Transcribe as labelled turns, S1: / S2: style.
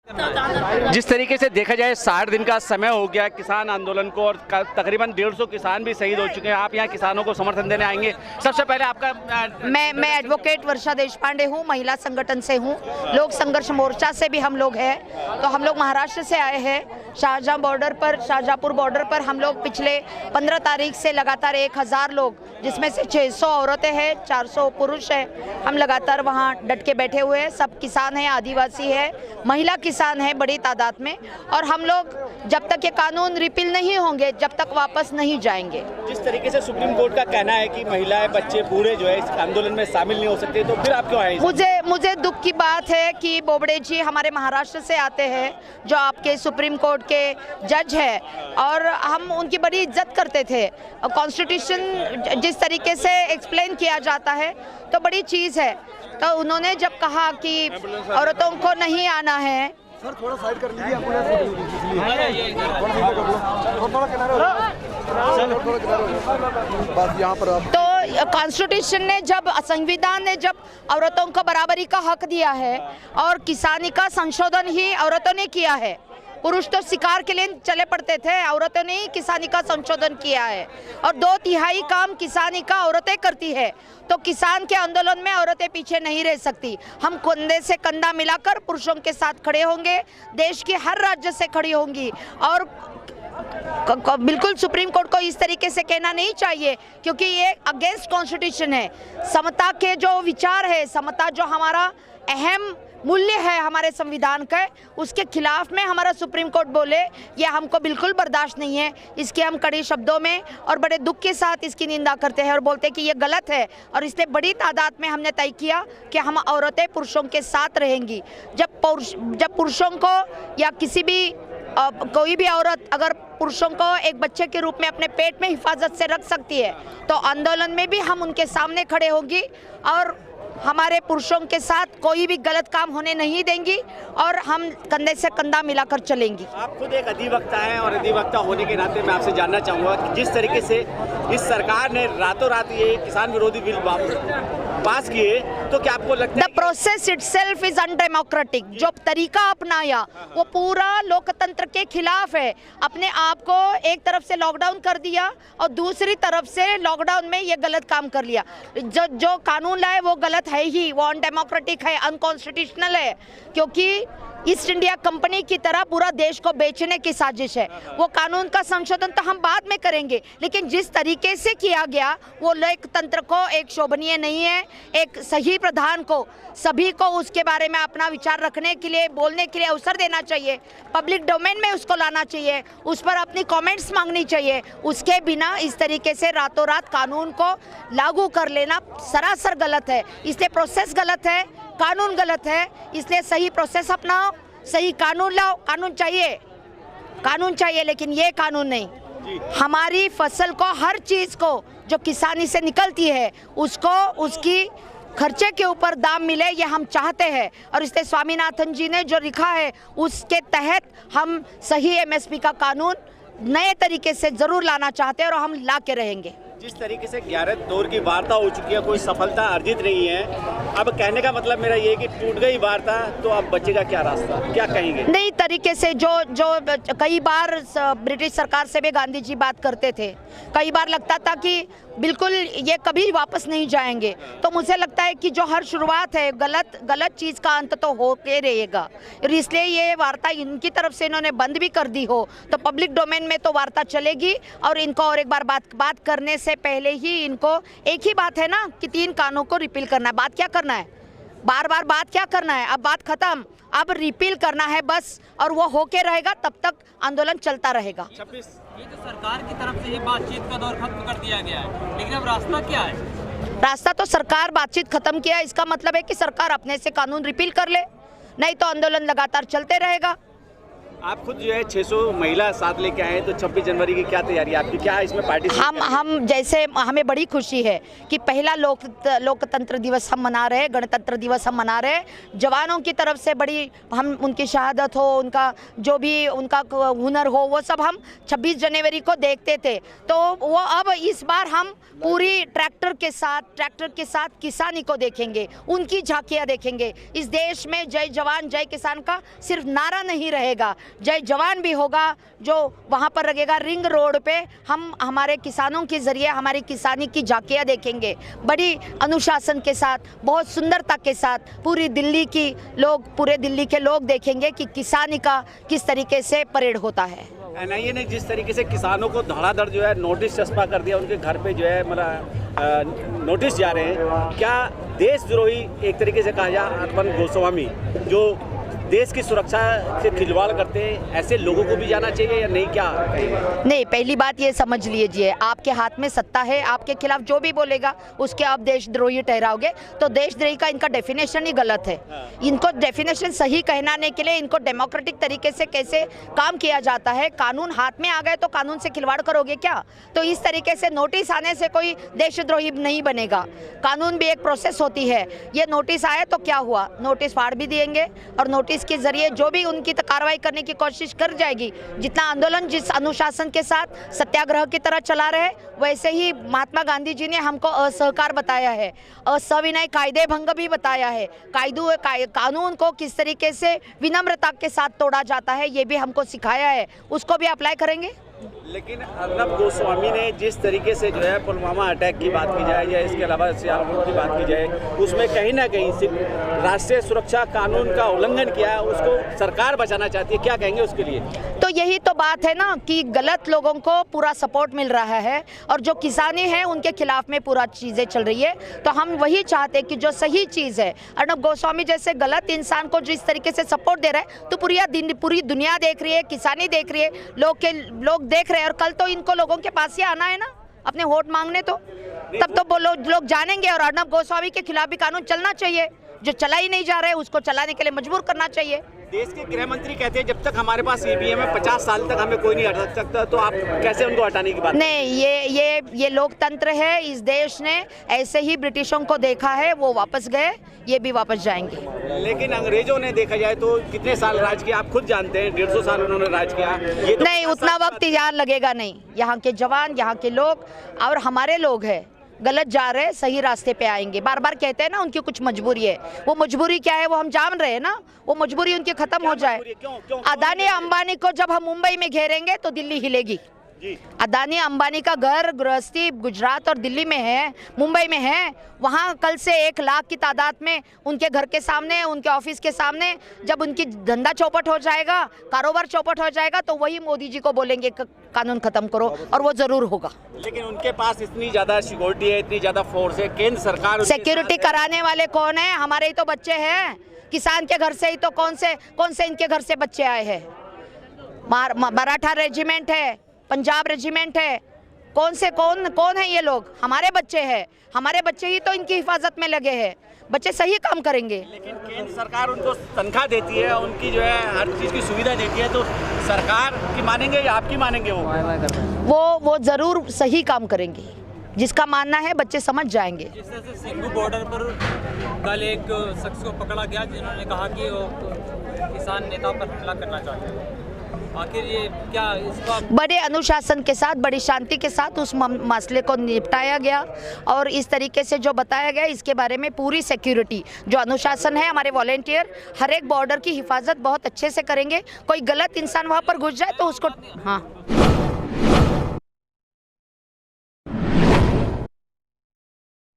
S1: जिस तरीके से देखा जाए 60 दिन का समय हो गया किसान आंदोलन को और तकरीबन 150 किसान भी शहीद हो चुके हैं। आप यहाँ किसानों को समर्थन देने आएंगे। सबसे पहले आपका
S2: मैं एडवोकेट वर्षा देशपांडे हूँ, महिला संगठन से हूँ, लोक संघर्ष मोर्चा से भी हम लोग हैं। तो हम लोग महाराष्ट्र से आए हैं। शाहजहाँपुर बॉर्डर पर हम लोग पिछले 15 तारीख से लगातार 1000 लोग, जिसमें से 600 औरतें हैं, 400 पुरुष हैं, हम लगातार वहाँ डट के बैठे हुए हैं। सब किसान हैं, आदिवासी है, महिला किसान है बड़ी तादाद में। और हम लोग जब तक ये कानून रिपील नहीं होंगे जब तक वापस नहीं जाएंगे।
S1: जिस तरीके से सुप्रीम कोर्ट का कहना है कि महिलाएं, बच्चे, बूढ़े जो है इस आंदोलन में शामिल नहीं हो सकते, तो फिर आप क्यों आए?
S2: मुझे दुख की बात है कि बोबड़े जी हमारे महाराष्ट्र से आते हैं, जो आपके सुप्रीम कोर्ट के जज है, और हम उनकी बड़ी इज्जत करते थे। कॉन्स्टिट्यूशन जिस तरीके से एक्सप्लेन किया जाता है तो बड़ी चीज़ है। तो उन्होंने जब कहा कि औरतों को नहीं आना है,
S3: सर थोड़ा साइड कर लीजिए, बस यहाँ पर
S2: तो कॉन्स्टिट्यूशन ने जब, संविधान ने जब औरतों को बराबरी का हक दिया है और किसानी का संशोधन ही औरतों ने किया है। पुरुष तो शिकार के लिए चले पड़ते थे, औरतों ने ही किसानी का संशोधन किया है और 2/3 काम किसानी का औरतें करती है। तो किसान के आंदोलन में औरतें पीछे नहीं रह सकती। हम कंधे से कंधा मिलाकर पुरुषों के साथ खड़े होंगे, देश के हर राज्य से खड़ी होंगी। और बिल्कुल सुप्रीम कोर्ट को इस तरीके से कहना नहीं चाहिए, क्योंकि ये अगेंस्ट कॉन्स्टिट्यूशन है। समता के जो विचार है, समता जो हमारा अहम मूल्य है हमारे संविधान का, उसके खिलाफ में हमारा सुप्रीम कोर्ट बोले, ये हमको बिल्कुल बर्दाश्त नहीं है। इसके हम कड़े शब्दों में और बड़े दुख के साथ इसकी निंदा करते हैं और बोलते हैं कि ये गलत है। और इसलिए बड़ी तादाद में हमने तय किया कि हम औरतें पुरुषों के साथ रहेंगी। जब पुरुषों को या किसी भी कोई भी औरत अगर पुरुषों को एक बच्चे के रूप में अपने पेट में हिफाजत से रख सकती है, तो आंदोलन में भी हम उनके सामने खड़े होंगी और हमारे पुरुषों के साथ कोई भी गलत काम होने नहीं देंगी और हम कंधे से कंधा मिलाकर चलेंगी।
S1: आप खुद एक अधिवक्ता हैं और अधिवक्ता होने के नाते मैं आपसे जानना चाहूँगा कि जिस तरीके से इस सरकार ने रातों रात ये किसान विरोधी बिल पास किए, तो क्या आपको लगता है
S2: the process itself is undemocratic? जो तरीका अपनाया वो पूरा लोकतंत्र के खिलाफ है। अपने आप को एक तरफ से लॉकडाउन कर दिया और दूसरी तरफ से लॉकडाउन में ये गलत काम कर लिया। जो कानून लाए वो गलत है ही, वो अनडेमोक्रेटिक है, अनकॉन्स्टिट्यूशनल है, क्योंकि ईस्ट इंडिया कंपनी की तरह पूरा देश को बेचने की साजिश है। वो कानून का संशोधन तो हम बाद में करेंगे, लेकिन जिस तरीके से किया गया वो लोकतंत्र को एक शोभनीय नहीं है। एक सही प्रधान को, सभी को उसके बारे में अपना विचार रखने के लिए, बोलने के लिए अवसर देना चाहिए, पब्लिक डोमेन में उसको लाना चाहिए, उस पर अपनी कमेंट्स मांगनी चाहिए। उसके बिना इस तरीके से रातों रात कानून को लागू कर लेना सरासर गलत है। इसलिए प्रोसेस गलत है, कानून गलत है। इसलिए सही प्रोसेस अपनाओ, सही कानून लाओ। कानून चाहिए लेकिन ये कानून नहीं। हमारी फसल को, हर चीज़ को जो किसानी से निकलती है उसको उसकी खर्चे के ऊपर दाम मिले, ये हम चाहते हैं। और इसलिए स्वामीनाथन जी ने जो लिखा है उसके तहत हम सही एमएसपी का कानून नए तरीके से ज़रूर लाना चाहते हैं और हम ला के रहेंगे।
S1: जिस तरीके से 11 दौर की वार्ता हो चुकी है, कोई सफलता अर्जित नहीं है, अब कहने का मतलब मेरा ये कि टूट गई वार्ता, तो अब बचेगा क्या रास्ता, क्या कहेंगे?
S2: नई तरीके से जो कई बार ब्रिटिश सरकार से भी गांधी जी बात करते थे, कई बार लगता था कि बिल्कुल ये कभी वापस नहीं जाएंगे। तो मुझे लगता है कि जो हर शुरुआत है गलत चीज़ का अंत तो होके रहेगा। इसलिए ये वार्ता इनकी तरफ से इन्होंने बंद भी कर दी हो तो पब्लिक डोमेन में तो वार्ता चलेगी। और इनको और एक बार बात करने से पहले ही इनको एक ही बात है ना कि 3 कानूनों को रिपील करना है। बात क्या करना है, बार बार बात क्या करना है? अब बात खत्म, अब रिपील करना है बस, और वो होके रहेगा, तब तक आंदोलन चलता रहेगा।
S4: ये तो सरकार की तरफ से ही बातचीत का दौर खत्म कर दिया गया है, लेकिन अब रास्ता क्या है?
S2: रास्ता तो सरकार बातचीत खत्म किया, इसका मतलब है कि सरकार अपने से कानून रिपील कर ले, नहीं तो आंदोलन लगातार चलते रहेगा।
S1: आप खुद जो है 600 महिला साथ लेके आए, तो 26 जनवरी की क्या तैयारी है आपकी, क्या इसमें पार्टी?
S2: हम जैसे हमें बड़ी खुशी है कि पहला लोकतंत्र दिवस हम मना रहे हैं, गणतंत्र दिवस हम मना रहे हैं। जवानों की तरफ से बड़ी हम उनकी शहादत हो, उनका जो भी उनका हुनर हो, वो सब हम 26 जनवरी को देखते थे। तो वो अब इस बार हम पूरी ट्रैक्टर के साथ किसानी को देखेंगे, उनकी झांकियाँ देखेंगे। इस देश में जय जवान जय किसान का सिर्फ नारा नहीं रहेगा, जय जवान भी होगा, जो वहाँ पर लगेगा रिंग रोड पे। हम हमारे किसानों के जरिए हमारी किसानी की झांकियाँ देखेंगे, बड़ी अनुशासन के साथ, बहुत सुंदरता के साथ पूरे दिल्ली के लोग देखेंगे कि किसानी का किस तरीके से परेड होता है।
S1: एनआईए ने जिस तरीके से किसानों को धड़ाधड़ जो है नोटिस चस्पा कर दिया, उनके घर पे जो है मतलब नोटिस जा रहे हैं, क्या देशद्रोही एक तरीके से कहा जाए अर्पण गोस्वामी जो देश की सुरक्षा से खिलवाड़ करते हैं, ऐसे लोगों को भी जाना चाहिए या नहीं, क्या कहेंगे?
S2: नहीं, पहली बात ये समझ लीजिए, आपके हाथ में सत्ता है, आपके खिलाफ जो भी बोलेगा उसके आप देशद्रोही ठहराओगे, तो देशद्रोही का इनका डेफिनेशन ही गलत है। इनको डेफिनेशन सही कहनाने के लिए इनको डेमोक्रेटिक तरीके से कैसे काम किया जाता है, कानून हाथ में आ गए तो कानून से खिलवाड़ करोगे क्या? तो इस तरीके से नोटिस आने से कोई देशद्रोही नहीं बनेगा। कानून भी एक प्रोसेस होती है। ये नोटिस आए तो क्या हुआ, नोटिस फाड़ भी देंगे और नोटिस के जरिए जो भी उनकी कार्रवाई करने की कोशिश कर जाएगी। जितना आंदोलन जिस अनुशासन के साथ सत्याग्रह की तरह चला रहे, वैसे ही महात्मा गांधी जी ने हमको असहकार बताया है, असविनय कायदे भंग भी बताया है। कानून को किस तरीके से विनम्रता के साथ तोड़ा जाता है, ये भी हमको सिखाया है, उसको भी अप्लाई करेंगे।
S1: लेकिन अर्नब गोस्वामी ने जिस तरीके से जो है पुलवामा अटैक की बात की जाए या इसके अलावा सियालकोट की बात की जाए, उसमें कहीं ना कहीं सिर्फ राष्ट्रीय सुरक्षा कानून का उल्लंघन किया है, उसको सरकार बचाना चाहती है, क्या कहेंगे उसके लिए?
S2: तो यही तो बात है ना कि गलत लोगों को पूरा सपोर्ट मिल रहा है और जो किसानी है उनके खिलाफ में पूरा चीज़ें चल रही है। तो हम वही चाहते हैं कि जो सही चीज़ है, अर्नब गोस्वामी जैसे गलत इंसान को जिस तरीके से सपोर्ट दे रहा है, तो पूरी दुनिया देख रही है, किसानी देख रही है, लोग देख रहे हैं। और कल तो इनको लोगों के पास ही आना है ना अपने वोट मांगने, तो तब तो वो लोग जानेंगे। और अर्नब गोस्वामी के खिलाफ भी कानून चलना चाहिए, जो चला ही नहीं जा रहा है उसको चलाने के लिए मजबूर करना चाहिए।
S1: देश के गृह मंत्री कहते हैं जब तक हमारे पास ईवीएम है 50 साल तक हमें कोई नहीं हटा सकता, तो आप कैसे उनको हटाने की बात?
S2: नहीं, ये लोकतंत्र है। इस देश ने ऐसे ही ब्रिटिशों को देखा है, वो वापस गए, ये भी वापस जाएंगे।
S1: लेकिन अंग्रेजों ने देखा जाए तो कितने साल राज किया, आप खुद जानते हैं, 150 साल उन्होंने राज किया। ये तो
S2: नहीं, उतना वक्त यार लगेगा नहीं। यहाँ के जवान, यहाँ के लोग और हमारे लोग हैं, गलत जा रहे, सही रास्ते पे आएंगे। बार बार कहते हैं ना उनकी कुछ मजबूरी है, वो मजबूरी क्या है वो हम जान रहे हैं ना, वो मजबूरी उनकी खत्म हो जाए। अदानी अंबानी को जब हम मुंबई में घेरेंगे तो दिल्ली हिलेगी। अदानी अंबानी का घर गृहस्थी गुजरात और दिल्ली में है, मुंबई में है। वहाँ कल से 1 लाख की तादाद में उनके घर के सामने, उनके ऑफिस के सामने जब उनकी धंधा चौपट हो जाएगा, कारोबार चौपट हो जाएगा, तो वही मोदी जी को बोलेंगे कानून खत्म करो, और वो जरूर होगा।
S1: लेकिन उनके पास इतनी ज्यादा सिक्योरिटी है, इतनी ज्यादा फोर्स है, केंद्र सरकार
S2: सिक्योरिटी कराने वाले कौन है? हमारे ही तो बच्चे हैं। किसान के घर से ही तो कौन से इनके घर से बच्चे आए हैं? मराठा रेजिमेंट है, पंजाब रेजिमेंट है, कौन है ये लोग? हमारे बच्चे हैं, हमारे बच्चे ही तो इनकी हिफाजत में लगे हैं। बच्चे सही काम करेंगे।
S1: लेकिन केंद्र सरकार उनको तनख्वाह देती है, उनकी जो है हर चीज़ की सुविधा देती है, तो सरकार की मानेंगे या आपकी मानेंगे?
S2: वो जरूर सही काम करेंगे, जिसका मानना है बच्चे समझ जाएंगे।
S4: जिस तरह से सिंघू बॉर्डर पर कल एक शख्स को पकड़ा गया जिन्होंने कहा कि वो किसान नेता पर हमला करना चाहते हैं, आखिर ये क्या इसका? बड़े अनुशासन के साथ, बड़ी शांति के साथ उस मसले को निपटाया गया, और इस तरीके से जो बताया गया इसके बारे में पूरी सिक्योरिटी, जो अनुशासन है, हमारे वॉलेंटियर हर एक बॉर्डर की हिफाजत बहुत अच्छे से करेंगे। कोई गलत इंसान वहाँ पर घुस जाए तो उसको, हाँ।